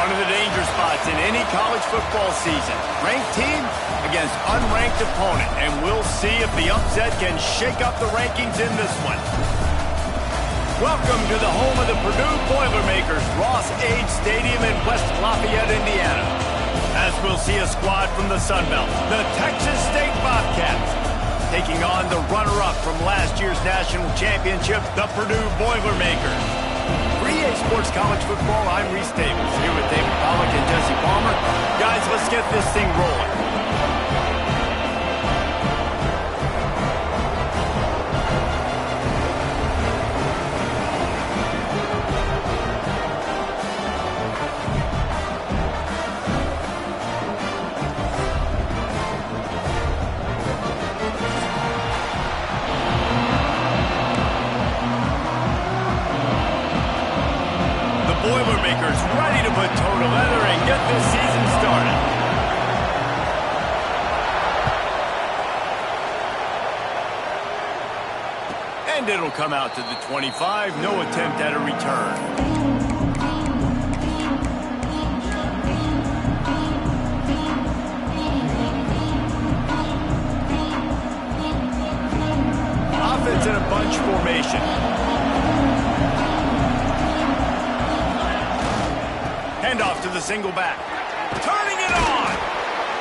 One of the danger spots in any college football season. Ranked team against unranked opponent. And we'll see if the upset can shake up the rankings in this one. Welcome to the home of the Purdue Boilermakers, Ross Age Stadium in West Lafayette, Indiana. As we'll see a squad from the Sun Belt, the Texas State Bobcats, taking on the runner-up from last year's national championship, the Purdue Boilermakers. For EA Sports College Football, I'm Reese Davis, here with David Pollack and Jesse Palmer. Guys, let's get this thing rolling. Boilermakers ready to put toe to leather and get this season started. And it'll come out to the 25. No attempt at a return. Offense in a bunch formation. Handoff to the single back. Turning it on!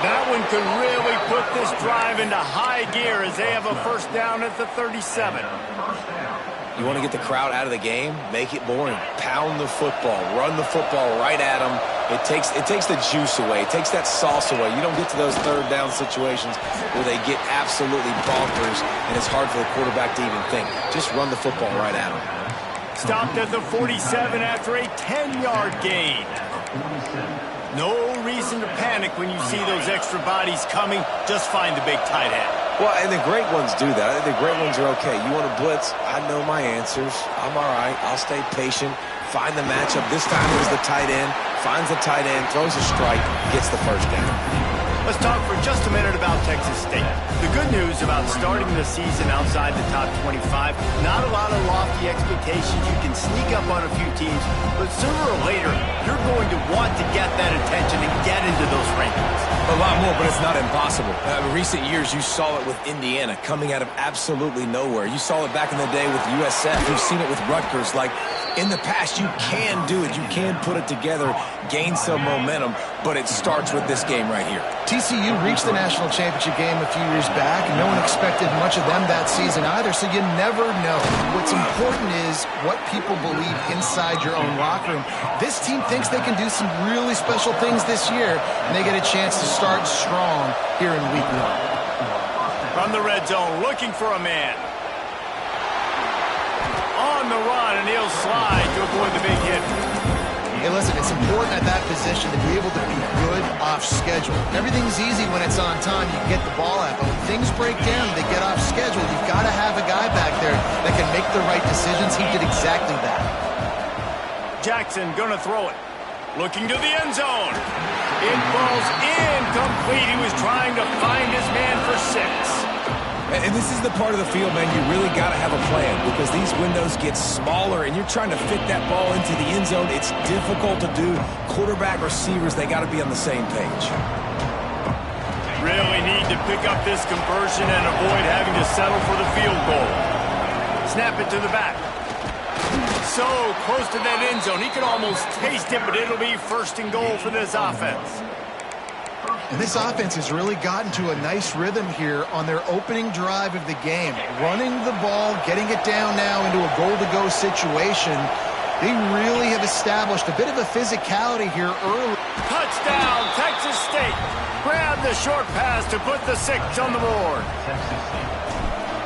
That one could really put this drive into high gear as they have a first down at the 37. You want to get the crowd out of the game? Make it boring. Pound the football. Run the football right at them. It takes the juice away. It takes that sauce away. You don't get to those third down situations where they get absolutely bonkers and it's hard for the quarterback to even think. Just run the football right at them. Stopped at the 47 after a 10-yard gain. No reason to panic when you see those extra bodies coming. Just find the big tight end. Well, and the great ones do that. I think the great ones are okay. You want to blitz? I know my answers. I'm all right. I'll stay patient. Find the matchup. This time it was the tight end. Finds the tight end, throws a strike, gets the first down. Let's talk for just a minute about Texas State. The good news about starting the season outside the top 25, not a lot of lofty expectations. You can sneak up on a few teams, but sooner or later, you're going to want to get that attention and get into those rankings. A lot more, but it's not impossible. In recent years, you saw it with Indiana coming out of absolutely nowhere. You saw it back in the day with USF. You've seen it with Rutgers. Like, in the past, you can do it. You can put it together, gain some momentum, but it starts with this game right here. TCU reached the national championship game a few years back, and no one expected much of them that season either, so you never know. What's important is what people believe inside your own locker room. This team thinks they can do some really special things this year, and they get a chance to start strong here in week 1. From the red zone, looking for a man. On the run, and he'll slide to avoid the big hit. Hey, listen, it's important at that position to be able to be good off schedule. Everything's easy when it's on time. You get the ball out. But when things break down, they get off schedule. You've got to have a guy back there that can make the right decisions. He did exactly that. Jackson gonna throw it. Looking to the end zone. It falls incomplete. He was trying to find his man for 6. And this is the part of the field, man, you really got to have a plan because these windows get smaller and you're trying to fit that ball into the end zone. It's difficult to do. Quarterback, receivers, they got to be on the same page. Really need to pick up this conversion and avoid having to settle for the field goal. Snap it to the back. So close to that end zone. He can almost taste it, but it'll be first and goal for this offense. And this offense has really gotten to a nice rhythm here on their opening drive of the game. Running the ball, getting it down now into a goal-to-go situation. They really have established a bit of a physicality here early. Touchdown, Texas State. Grab the short pass to put the 6 on the board.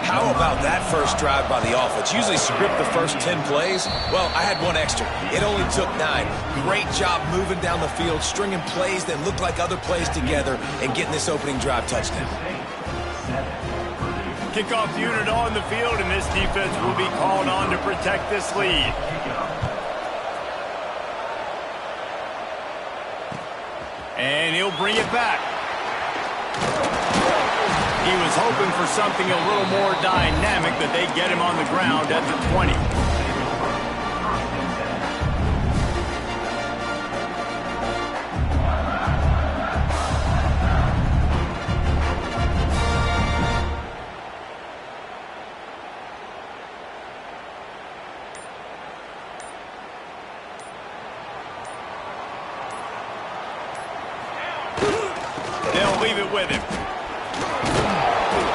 How How about that first drive by the offense? Usually script the first 10 plays. Well, I had one extra. It only took 9. Great job moving down the field, stringing plays that look like other plays together, and getting this opening drive touchdown. Kickoff unit on the field, and this defense will be called on to protect this lead. And he'll bring it back. He was hoping for something a little more dynamic, but they get him on the ground at the 20. They'll leave it with him.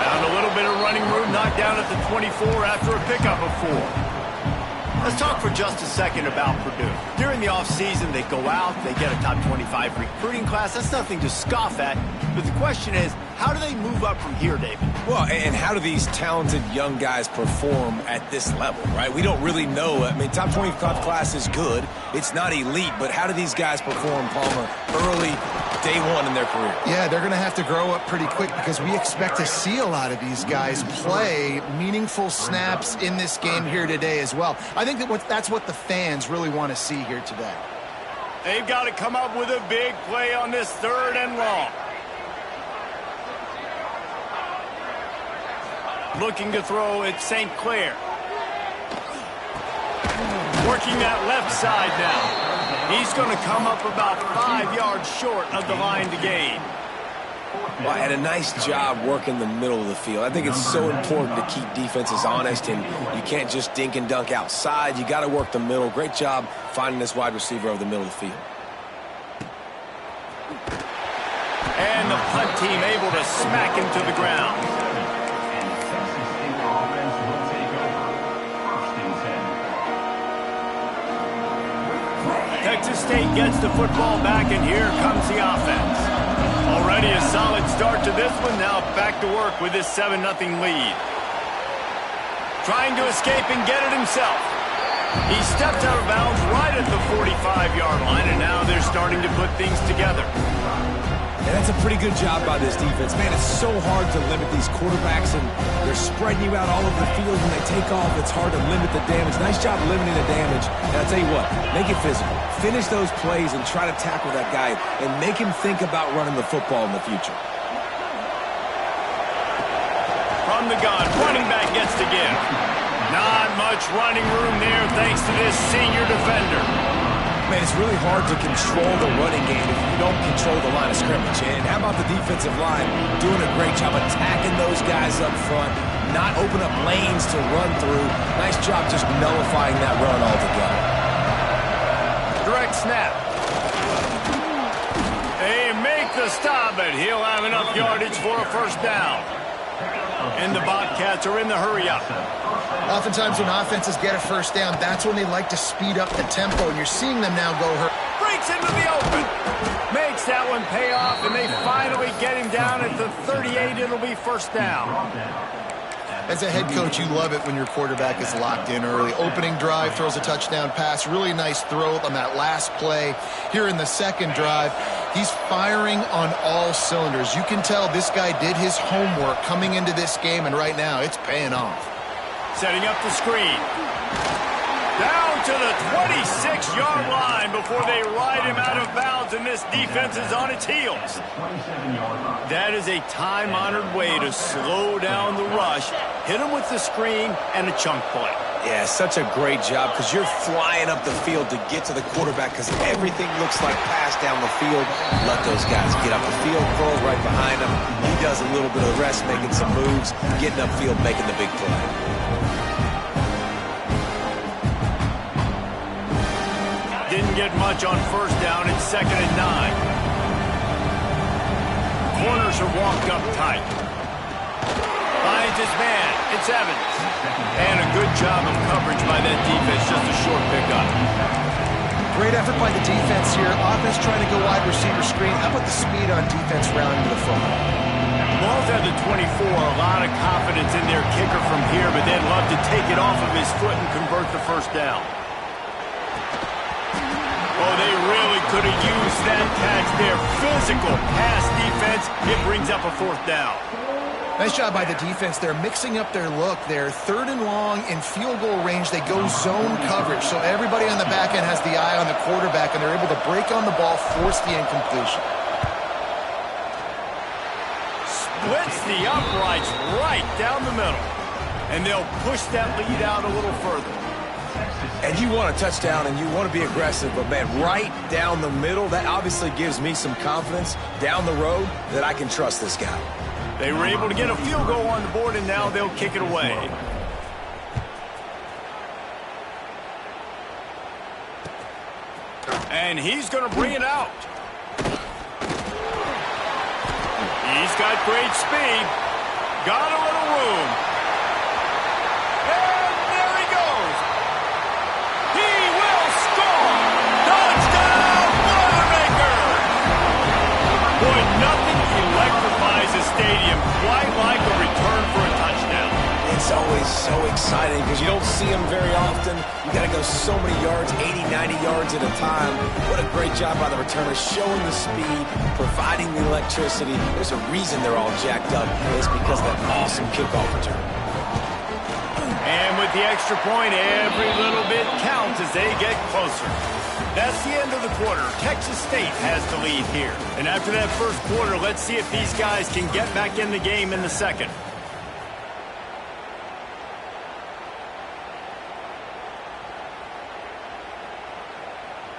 Found a little bit of running room, knocked down at the 24 after a pickup of 4. Let's talk for just a second about Purdue. During the offseason, they go out, they get a top 25 recruiting class. That's nothing to scoff at. But the question is, how do they move up from here, David? Well, and how do these talented young guys perform at this level, right? We don't really know. I mean, top 25 class is good. It's not elite, but how do these guys perform, Palmer, early, day one in their career? Yeah, they're going to have to grow up pretty quick because we expect to see a lot of these guys play meaningful snaps in this game here today as well. I think that's what the fans really want to see here today. They've got to come up with a big play on this 3rd and long. Looking to throw at St. Clair. Working that left side now. He's going to come up about 5 yards short of the line to gain. Well, had a nice job working the middle of the field. I think it's so important to keep defenses honest, and you can't just dink and dunk outside. You got to work the middle. Great job finding this wide receiver over the middle of the field. And the punt team able to smack him to the ground. Texas State gets the football back, and here comes the offense. Already a solid start to this one. Now back to work with this 7-0 lead. Trying to escape and get it himself. He stepped out of bounds right at the 45-yard line, and now they're starting to put things together. And that's a pretty good job by this defense. Man, it's so hard to limit these quarterbacks, and they're spreading you out all over the field. When they take off, it's hard to limit the damage. Nice job limiting the damage. And I'll tell you what, make it physical. Finish those plays and try to tackle that guy and make him think about running the football in the future. From the gun, running back gets to give. Not much running room there thanks to this senior defender. Man, it's really hard to control the running game if you don't control the line of scrimmage. And how about the defensive line doing a great job attacking those guys up front, not open up lanes to run through. Nice job just nullifying that run altogether. Direct snap. They make the stop, but he'll have enough yardage for a first down. And the Bobcats are in the hurry-up. Oftentimes when offenses get a first down, that's when they like to speed up the tempo, and you're seeing them now go hurt. Breaks into the open. Makes that one pay off, and they finally get him down at the 38. It'll be first down. As a head coach, you love it when your quarterback is locked in early. Opening drive, throws a touchdown pass. Really nice throw on that last play. Here in the second drive, he's firing on all cylinders. You can tell this guy did his homework coming into this game, and right now it's paying off. Setting up the screen. Down to the 26-yard line before they ride him out of bounds, and this defense is on its heels. That is a time-honored way to slow down the rush, hit him with the screen, and a chunk play. Yeah, such a great job because you're flying up the field to get to the quarterback because everything looks like pass down the field. Let those guys get up the field, throws right behind him. He does a little bit of rest, making some moves, getting upfield, making the big play. Didn't get much on first down. It's 2nd and 9. Corners are walked up tight. Finds his man. It's Evans. And a good job of coverage by that defense. Just a short pickup. Great effort by the defense here. Offense trying to go wide receiver screen. How about the speed on defense rounding to the football? Ball's at the 24, a lot of confidence in their kicker from here, but they'd love to take it off of his foot and convert the first down. Oh, they really could have used that catch there. Physical pass defense. It brings up a fourth down. Nice job by the defense. They're mixing up their look. They're 3rd and long in field goal range. They go zone coverage. So everybody on the back end has the eye on the quarterback, and they're able to break on the ball, force the incompletion. Splits the uprights right down the middle. And they'll push that lead out a little further. And you want a touchdown and you want to be aggressive, but man, right down the middle, that obviously gives me some confidence down the road that I can trust this guy. They were able to get a field goal on the board, and now they'll kick it away. And he's going to bring it out. He's got great speed. Got a little room. And there he goes. He will score. Touchdown, Boilermaker. Boy, nothing electrifies a stadium quite like a return for a touchdown. It's always so exciting because you don't see them very often. You got to go so many yards, 80, 90 yards at a time. What a great job by the returner, showing the speed, providing the electricity. There's a reason they're all jacked up. It's because of that awesome kickoff return. And with the extra point, every little bit counts as they get closer. That's the end of the quarter. Texas State has the lead here. And after that first quarter, let's see if these guys can get back in the game in the second.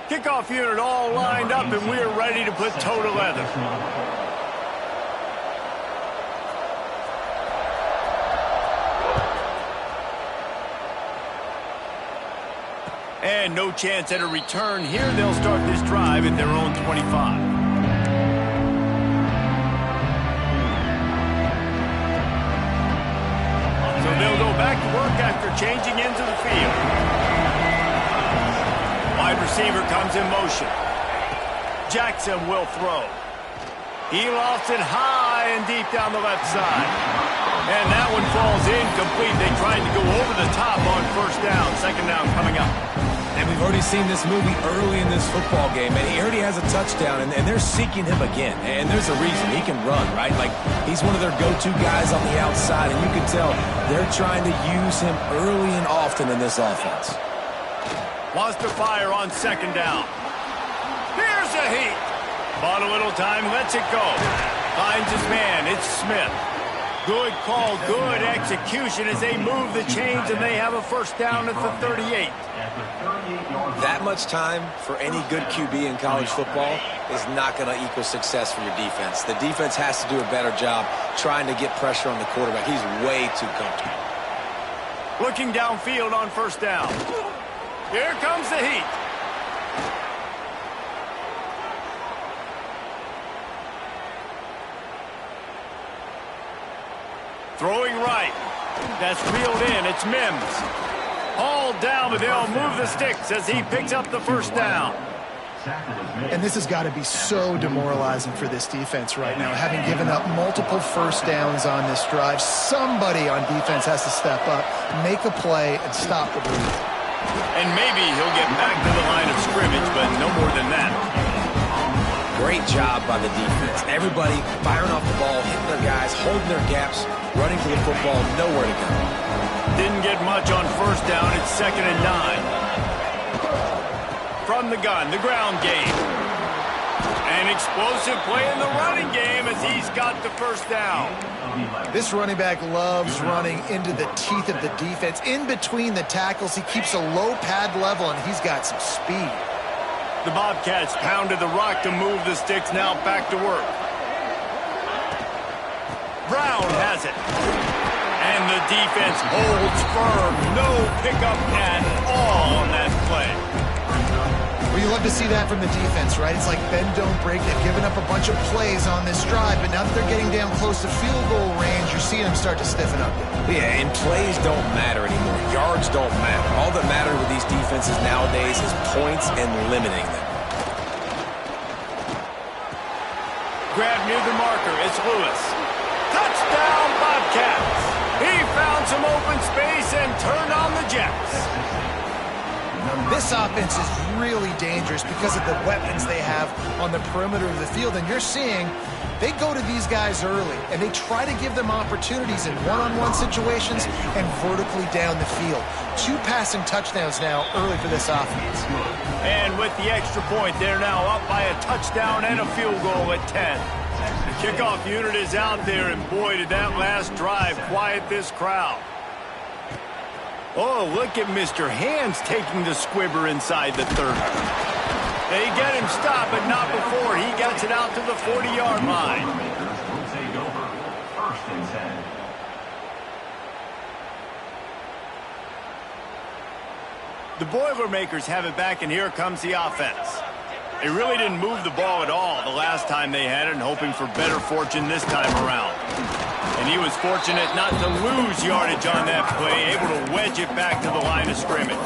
Kickoff unit all lined up, and we're ready to put toe to leather. And no chance at a return here. They'll start this drive at their own 25. So they'll go back to work after changing into the field. Wide receiver comes in motion. Jackson will throw. He lofts it high and deep down the left side. And that one falls incomplete. They tried to go over the top on first down. Second down coming up. And we've already seen this movie early in this football game, and he already has a touchdown, and they're seeking him again. And there's a reason. He can run, right? Like, he's one of their go-to guys on the outside, and you can tell they're trying to use him early and often in this offense. Wants to fire on second down. Here's a heat. Bought a little time, lets it go. Finds his man. It's Smith. Good call, good execution as they move the chains, and they have a first down at the 38. That much time for any good QB in college football is not going to equal success for your defense. The defense has to do a better job trying to get pressure on the quarterback. He's way too comfortable. Looking downfield on first down. Here comes the heat. Throwing right. That's reeled in. It's Mims. Hauled down, but they'll move the sticks as he picks up the first down. And this has got to be so demoralizing for this defense right now, having given up multiple first downs on this drive. Somebody on defense has to step up, make a play, and stop the bleed. And maybe he'll get back to the line of scrimmage, but no more than that. Great job by the defense. Everybody firing off the ball, hitting their guys, holding their gaps, running to the football, nowhere to go. Didn't get much on first down. It's 2nd and 9. From the gun, the ground game. An explosive play in the running game as he's got the first down. This running back loves running into the teeth of the defense. In between the tackles, he keeps a low pad level, and he's got some speed. The Bobcats pounded the rock to move the sticks. Now back to work. Brown has it. And the defense holds firm. No pickup at all on that play. Well, you love to see that from the defense, right? It's like bend, don't break. They've given up a bunch of plays on this drive, but now that they're getting down close to field goal range, you're seeing them start to stiffen up. Yeah, and plays don't matter anymore. Yards don't matter. All that matters with these defenses nowadays is points and limiting them. Grab near the marker. It's Lewis. down, Bobcats. He found some open space and turned on the Jets. This offense is really dangerous because of the weapons they have on the perimeter of the field. And you're seeing they go to these guys early, and they try to give them opportunities in one-on-one situations and vertically down the field. 2 passing touchdowns now early for this offense. And with the extra point, they're now up by a touchdown and a field goal at 10. The kickoff unit is out there, and boy, did that last drive quiet this crowd. Oh, look at Mr. Hands taking the squibber inside the 30. They get him stopped, but not before he gets it out to the 40-yard line. The Boilermakers have it back, and here comes the offense. They really didn't move the ball at all the last time they had it, and hoping for better fortune this time around. And he was fortunate not to lose yardage on that play, able to wedge it back to the line of scrimmage.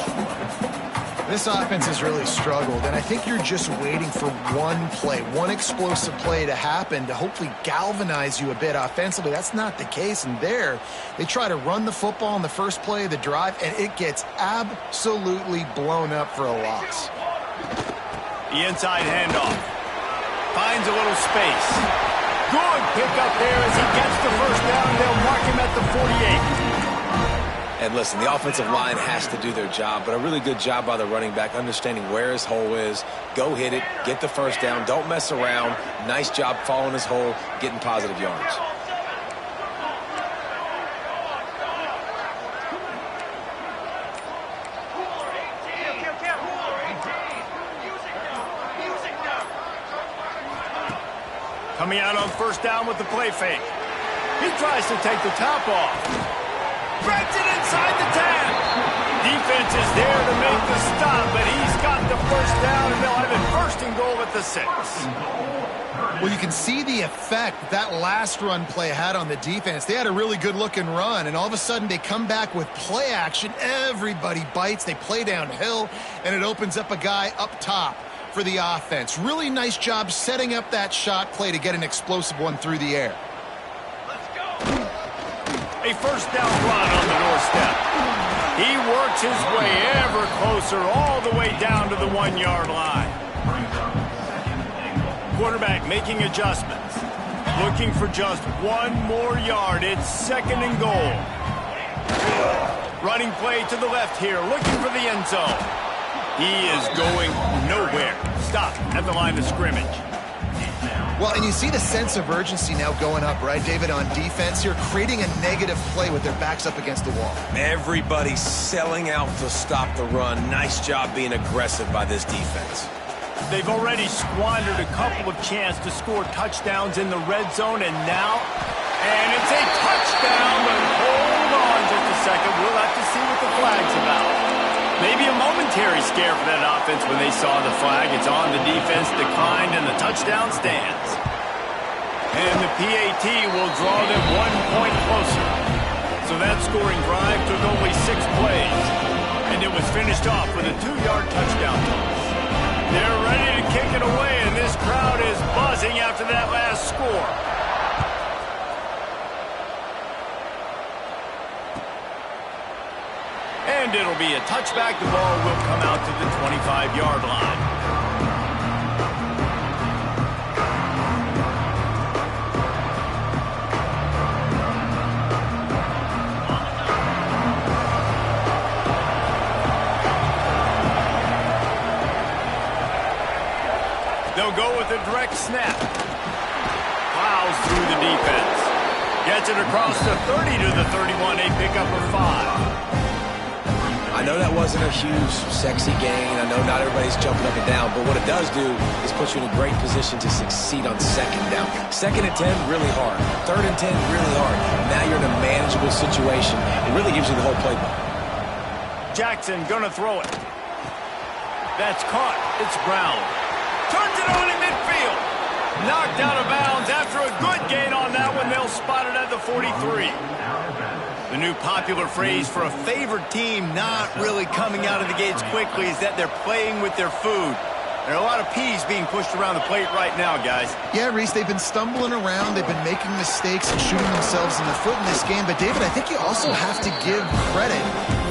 This offense has really struggled, and I think you're just waiting for one play, one explosive play to happen to hopefully galvanize you a bit offensively. That's not the case, and there they try to run the football in the first play of the drive, and it gets absolutely blown up for a loss. The inside handoff. Finds a little space. Good pickup there as he gets the first down. They'll mark him at the 48. And listen, the offensive line has to do their job, but a really good job by the running back understanding where his hole is. Go hit it, get the first down, don't mess around. Nice job following his hole, getting positive yards. Coming out on first down with the play fake. He tries to take the top off. Breaks it inside the 10. Defense is there to make the stop, but he's got the first down, and they'll have it first and goal at the 6. Well, you can see the effect that last run play had on the defense. They had a really good-looking run, and all of a sudden they come back with play action. Everybody bites. They play downhill, and it opens up a guy up top for the offense. Really nice job setting up that shot play to get an explosive one through the air. A first down run on the doorstep. He works his way ever closer all the way down to the 1-yard line. Quarterback making adjustments. Looking for just one more yard. It's second and goal. Running play to the left here. Looking for the end zone. He is going nowhere. Stop at the line of scrimmage. Well, and you see the sense of urgency now going up, right, David, on defense here, creating a negative play with their backs up against the wall. Everybody's selling out to stop the run. Nice job being aggressive by this defense. They've already squandered a couple of chances to score touchdowns in the red zone, and now, and it's a touchdown, but hold on just a second. We'll have to see what the flag's about. Maybe a momentary scare for that offense when they saw the flag. It's on, the defense declined, and the touchdown stands. And the PAT will draw them 1 point closer. So that scoring drive took only 6 plays. And it was finished off with a 2-yard touchdown toss. They're ready to kick it away, and this crowd is buzzing after that last score. And it'll be a touchback. The ball will come out to the 25-yard line. They'll go with a direct snap. Plows through the defense. Gets it across the 30 to the 31. A pickup of 5. I know that wasn't a huge, sexy gain. I know not everybody's jumping up and down, but what it does do is put you in a great position to succeed on second down. Second and 10, really hard. Third and 10, really hard. Now you're in a manageable situation. It really gives you the whole playbook. Jackson gonna throw it. That's caught. It's Brown. Turns it on in midfield. Knocked out of bounds after a good gain on that one. They'll spot it at the 43. The new popular phrase for a favored team not really coming out of the gates quickly is that they're playing with their food. There are a lot of P's being pushed around the plate right now, guys. Yeah, Reese, they've been stumbling around. They've been making mistakes and shooting themselves in the foot in this game. But, David, I think you also have to give credit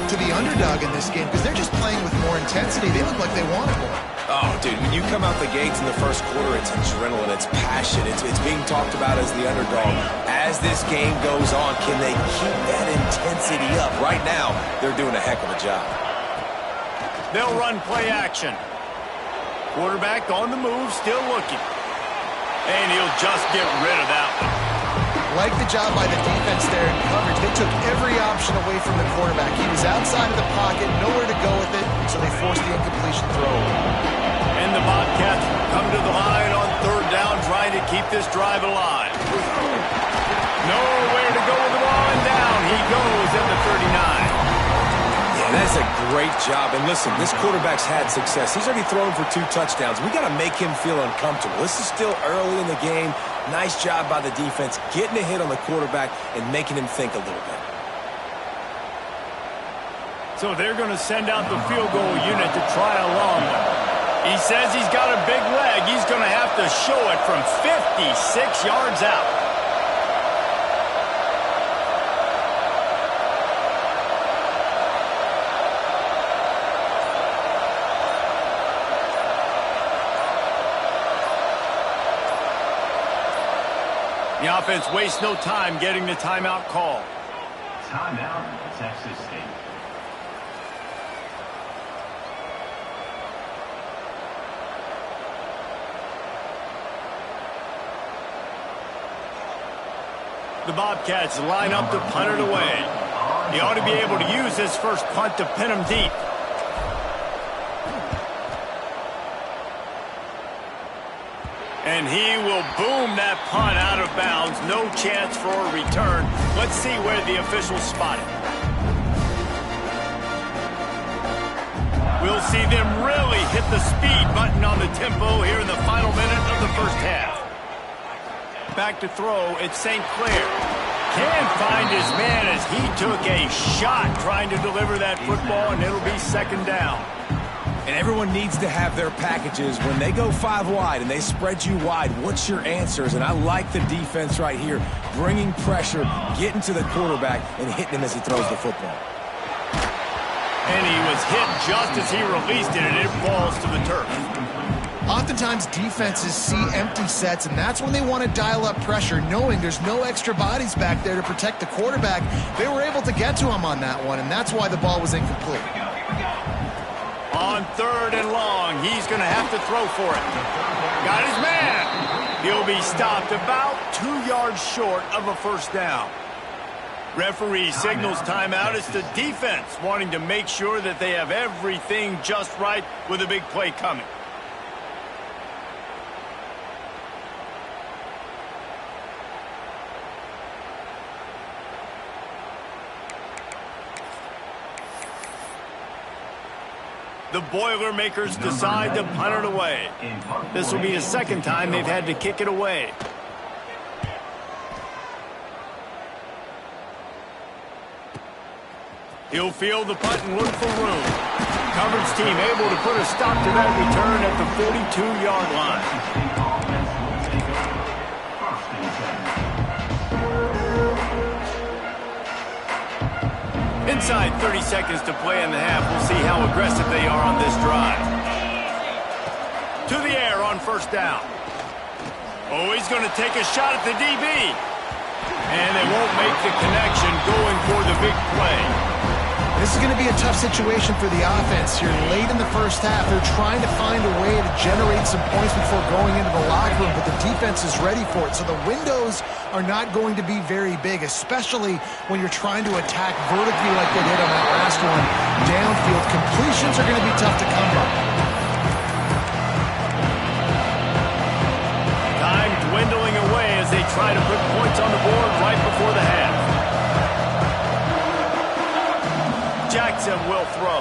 to the underdog in this game because they're just playing with more intensity. They look like they wanted more. Oh, dude, when you come out the gates in the first quarter, it's adrenaline, it's passion, it's being talked about as the underdog. As this game goes on, can they keep that intensity up? Right now, they're doing a heck of a job. They'll run play action. Quarterback on the move, still looking. And he'll just get rid of that one. Like the job by the defense there in coverage. They took every option away from the quarterback. He was outside of the pocket, nowhere to go with it, so they forced the incompletion throw. And the Bobcats come to the line on third down, trying to keep this drive alive. Nowhere to go with the ball, and down he goes at the 39. That's a great job. And listen, this quarterback's had success. He's already thrown for 2 touchdowns. We got to make him feel uncomfortable. This is still early in the game. Nice job by the defense, getting a hit on the quarterback and making him think a little bit. So they're going to send out the field goal unit to try a long one. He says he's got a big leg. He's going to have to show it from 56 yards out. The offense wastes no time getting the timeout call. Timeout, Texas State. The Bobcats line up to punt it away. He ought to be able to use his first punt to pin him deep. And he will boom that punt out of bounds. No chance for a return. Let's see where the officials spot it. We'll see them really hit the speed button on the tempo here in the final minute of the first half. Back to throw, it's St. Clair. Can't find his man as he took a shot trying to deliver that football, and it'll be second down. And everyone needs to have their packages. When they go 5 wide and they spread you wide, what's your answers? And I like the defense right here, bringing pressure, getting to the quarterback, and hitting him as he throws the football. And he was hit just as he released it, and it falls to the turf. Oftentimes, defenses see empty sets, and that's when they want to dial up pressure, knowing there's no extra bodies back there to protect the quarterback. They were able to get to him on that one, and that's why the ball was incomplete. On third and long, he's going to have to throw for it. Got his man. He'll be stopped about 2 yards short of a first down. Referee signals timeout. It's the defense wanting to make sure that they have everything just right with a big play coming. The Boilermakers decide to punt it away. This will be the second time they've had to kick it away. He'll field the punt and look for room. Coverage team able to put a stop to that return at the 42-yard line. Inside 30 seconds to play in the half. We'll see how aggressive they are on this drive. To the air on first down. Oh, he's going to take a shot at the DB. And they won't make the connection going for the big play. This is going to be a tough situation for the offense here. Late in the first half, they're trying to find a way to generate some points before going into the locker room, but the defense is ready for it. So the windows are not going to be very big, especially when you're trying to attack vertically like they did on that last one. Downfield completions are going to be tough to come by. Time dwindling away as they try to put points on the board right before the half. Jackson will throw.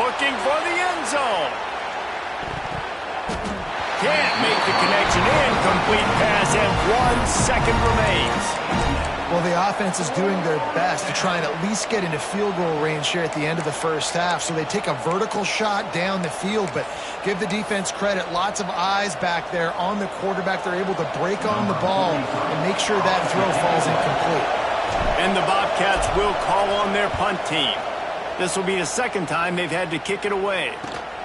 Looking for the end zone. Can't make the connection. Incomplete pass, and 1 second remains. Well, the offense is doing their best to try and at least get into field goal range here at the end of the first half. So they take a vertical shot down the field, but give the defense credit. Lots of eyes back there on the quarterback. They're able to break on the ball and make sure that throw falls incomplete. And the Bobcats will call on their punt team. This will be the second time they've had to kick it away.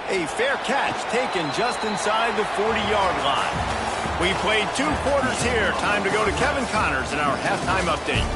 A fair catch taken just inside the 40-yard line. We played 2 quarters here. Time to go to Kevin Connors in our halftime update.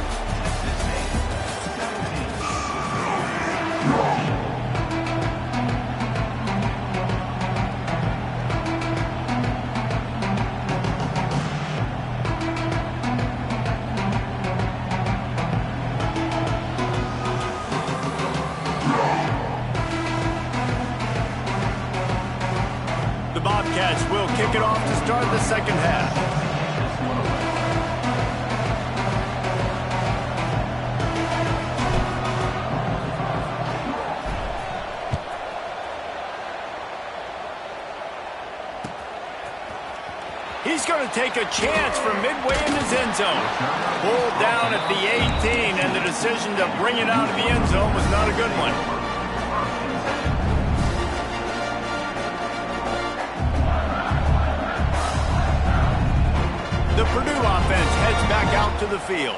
The Bobcats will kick it off to start the second half. He's going to take a chance from midway in his end zone. Pulled down at the 18, and the decision to bring it out of the end zone was not a good one. The Purdue offense heads back out to the field.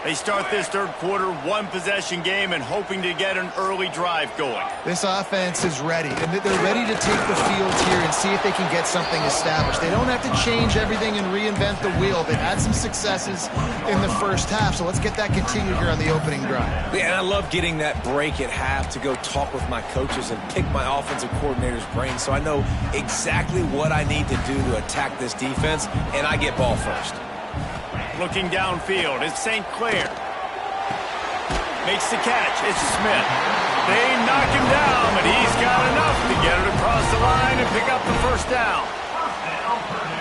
They start this third quarter one-possession game and hoping to get an early drive going. This offense is ready, and they're ready to take the field here and see if they can get something established. They don't have to change everything and reinvent the wheel. They've had some successes in the first half, so let's get that continued here on the opening drive. Yeah, and I love getting that break at half to go talk with my coaches and pick my offensive coordinator's brain so I know exactly what I need to do to attack this defense, and I get ball first. Looking downfield, it's St. Clair. Makes the catch, it's Smith. They knock him down, but he's got enough to get it across the line and pick up the first down.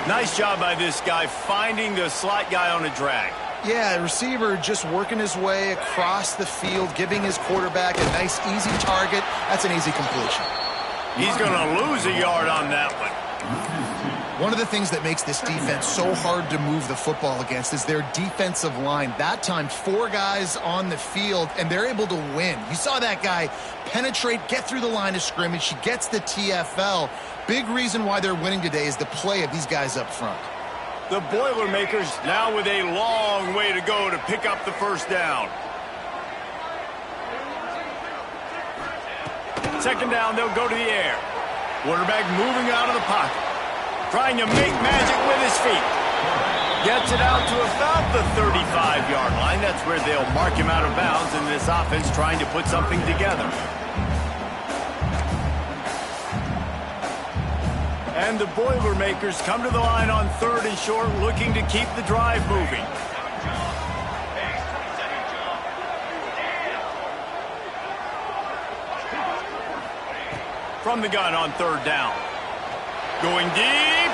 Nice job by this guy finding the slot guy on a drag. Yeah, the receiver just working his way across the field, giving his quarterback a nice, easy target. That's an easy completion. He's going to lose a yard on that one. One of the things that makes this defense so hard to move the football against is their defensive line. That time, 4 guys on the field, and they're able to win. You saw that guy penetrate, get through the line of scrimmage. He gets the TFL. Big reason why they're winning today is the play of these guys up front. The Boilermakers now with a long way to go to pick up the first down. Second down, they'll go to the air. Quarterback moving out of the pocket. Trying to make magic with his feet. Gets it out to about the 35-yard line. That's where they'll mark him out of bounds in this offense trying to put something together. And the Boilermakers come to the line on 3rd and short, looking to keep the drive moving. From the gun on 3rd down. Going deep.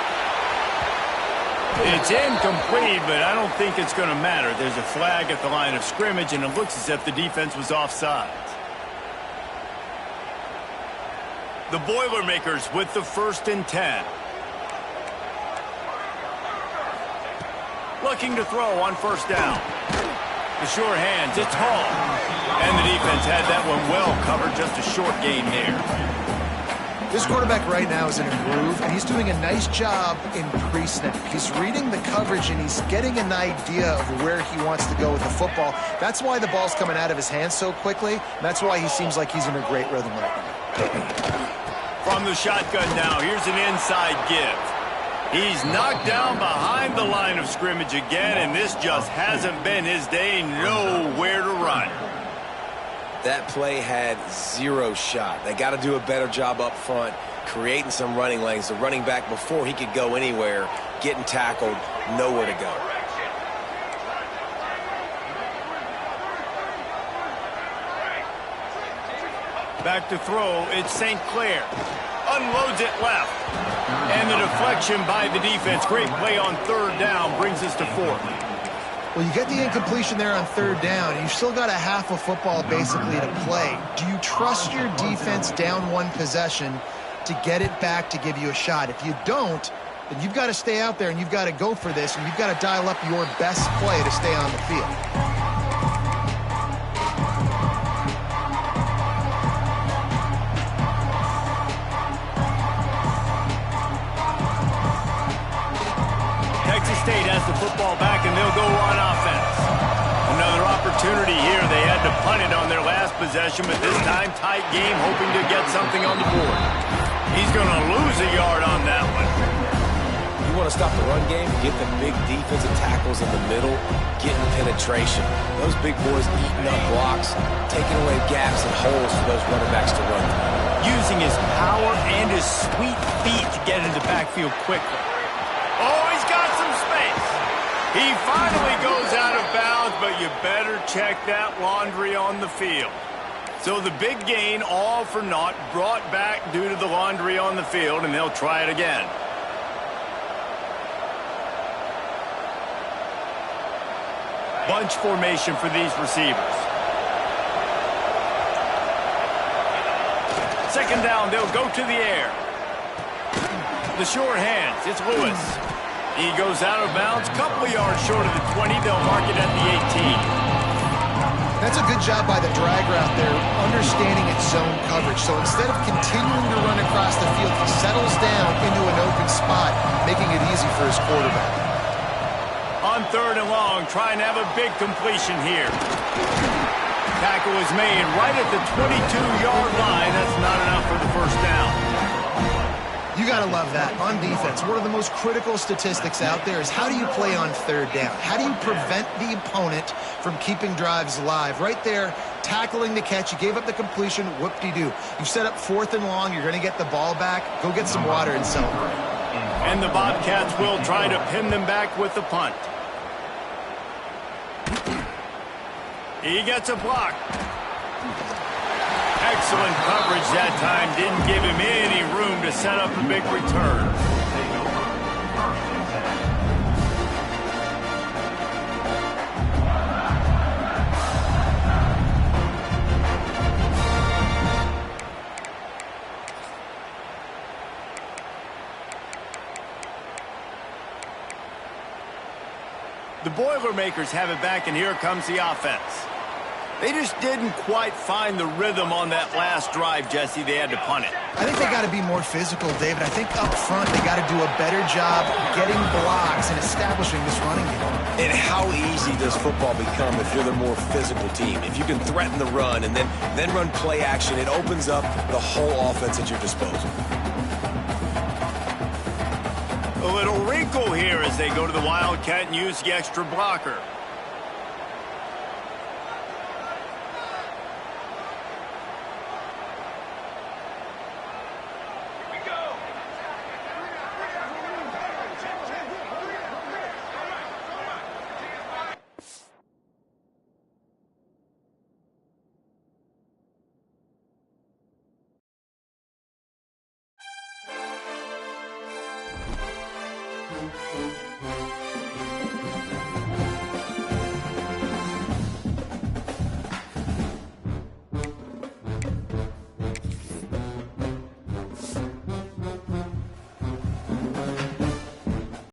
It's incomplete, but I don't think it's going to matter. There's a flag at the line of scrimmage, and it looks as if the defense was offside. The Boilermakers with the 1st and 10. Looking to throw on 1st down. The sure hands, it's Hall. And the defense had that one well covered, just a short gain there. This quarterback right now is in a groove, and he's doing a nice job in pre-snap. He's reading the coverage, and he's getting an idea of where he wants to go with the football. That's why the ball's coming out of his hands so quickly. That's why he seems like he's in a great rhythm right now. From the shotgun now, here's an inside give. He's knocked down behind the line of scrimmage again, and this just hasn't been his day. Nowhere to run. That play had 0 shot. They got to do a better job up front, creating some running lanes. The running back, before he could go anywhere, getting tackled, nowhere to go. Back to throw, it's St. Clair. Unloads it left. And the deflection by the defense. Great play on 3rd down brings us to 4th. Well, you get the incompletion there on 3rd down. You've still got a half of football basically to play. Do you trust your defense down 1 possession to get it back to give you a shot? If you don't, then you've got to stay out there and you've got to go for this, and you've got to dial up your best play to stay on the field. Texas State has the football back, and they'll go on offense. Another opportunity here. They had to punt it on their last possession, but this time tight game, hoping to get something on the board. He's going to lose a yard on that one. You want to stop the run game, get the big defensive tackles in the middle, getting penetration. Those big boys eating up blocks, taking away gaps and holes for those running backs to run through. Using his power and his sweet feet to get into the backfield quickly. Oh, he's got some space. He finally goes out of bounds, but you better check that laundry on the field. So the big gain, all for naught, brought back due to the laundry on the field, and they'll try it again. Bunch formation for these receivers. Second down, they'll go to the air. The short hands, it's Lewis. He goes out of bounds, couple of yards short of the 20. They'll mark it at the 18. That's a good job by the drag route there, understanding its zone coverage. So instead of continuing to run across the field, he settles down into an open spot, making it easy for his quarterback. On third and long, trying to have a big completion here. Tackle is made right at the 22-yard line. That's not enough for the first down. You got to love that. On defense, one of the most critical statistics out there is how do you play on third down? How do you prevent the opponent from keeping drives alive? Right there, tackling the catch. You gave up the completion. Whoop-de-doo. You set up fourth and long. You're going to get the ball back. Go get some water and celebrate. And the Bobcats will try to pin them back with the punt. He gets a block. Excellent coverage that time. Didn't give him any room to set up a big return. The Boilermakers have it back, and here comes the offense. They just didn't quite find the rhythm on that last drive, Jesse. They had to punt it. I think they got to be more physical, David. I think up front they got to do a better job getting blocks and establishing this running game. And how easy does football become if you're the more physical team? If you can threaten the run and then run play action, it opens up the whole offense at your disposal. A little wrinkle here as they go to the Wildcat and use the extra blocker.